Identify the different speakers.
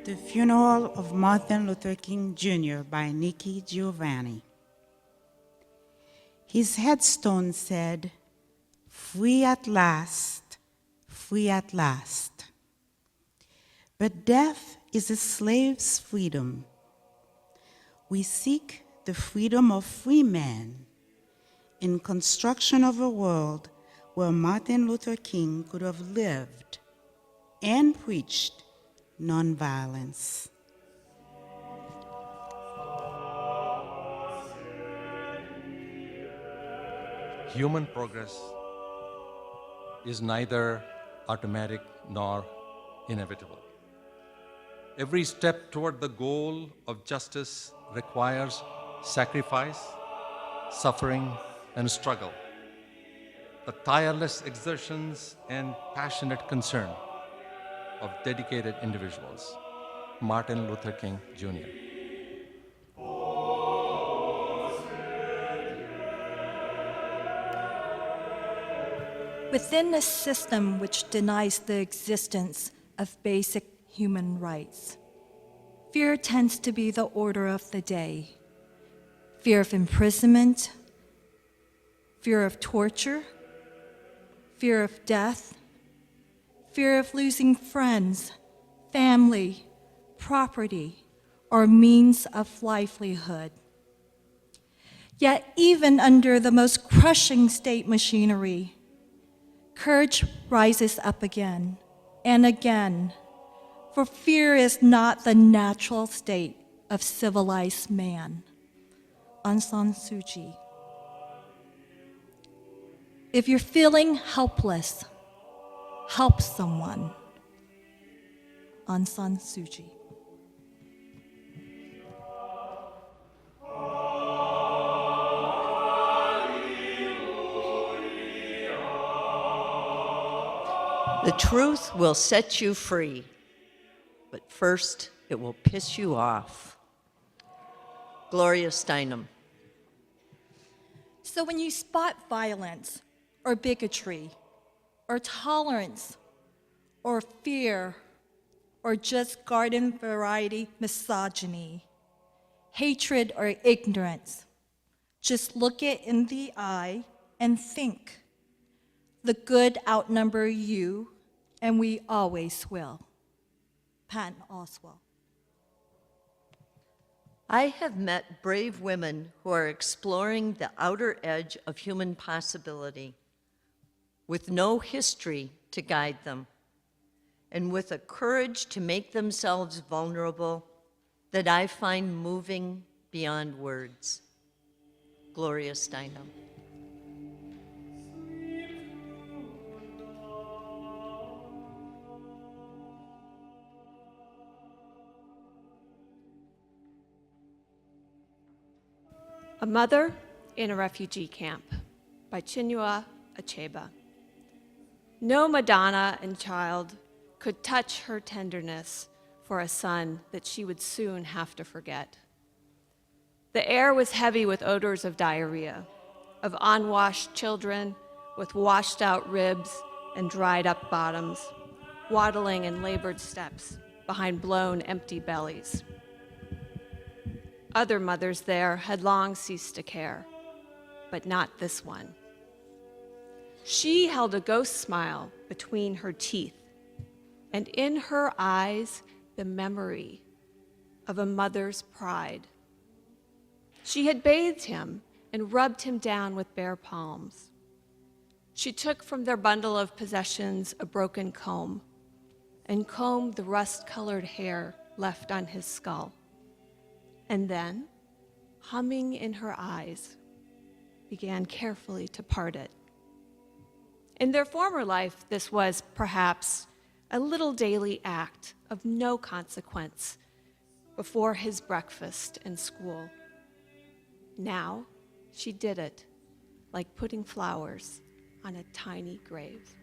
Speaker 1: The Funeral of Martin Luther King Jr. by Nikki Giovanni. His headstone said, "Free at last, free at last." But death is a slave's freedom. We seek the freedom of free men in construction of a world where Martin Luther King could have lived and preached nonviolence.
Speaker 2: Human progress is neither automatic nor inevitable. Every step toward the goal of justice requires sacrifice, suffering, and struggle. The tireless exertions and passionate concern of dedicated individuals. Martin Luther King Jr.
Speaker 3: Within a system which denies the existence of basic human rights, fear tends to be the order of the day. Fear of imprisonment, fear of torture, fear of death, fear of losing friends, family, property, or means of livelihood. Yet even under the most crushing state machinery, courage rises up again and again, for fear is not the natural state of civilized man. Aung San Suu Kyi. If you're feeling helpless, help someone. Aung San Suu Kyi.
Speaker 4: The truth will set you free, but first it will piss you off. Gloria Steinem.
Speaker 3: So when you spot violence or bigotry or tolerance or fear or just garden variety misogyny, hatred or ignorance, just look it in the eye and think. The good outnumber you, and we always will. Patton Oswalt.
Speaker 4: I have met brave women who are exploring the outer edge of human possibility with no history to guide them and with a courage to make themselves vulnerable that I find moving beyond words. Gloria Steinem.
Speaker 5: A Mother in a Refugee Camp by Chinua Achebe. No Madonna and child could touch her tenderness for a son that she would soon have to forget. The air was heavy with odors of diarrhea, of unwashed children with washed out ribs and dried up bottoms, waddling in labored steps behind blown empty bellies. Other mothers there had long ceased to care, but not this one. She held a ghost smile between her teeth, and in her eyes, the memory of a mother's pride. She had bathed him and rubbed him down with bare palms. She took from their bundle of possessions a broken comb and combed the rust-colored hair left on his skull. And then, humming in her eyes, began carefully to part it. In their former life, this was perhaps a little daily act of no consequence before his breakfast and school. Now, she did it like putting flowers on a tiny grave.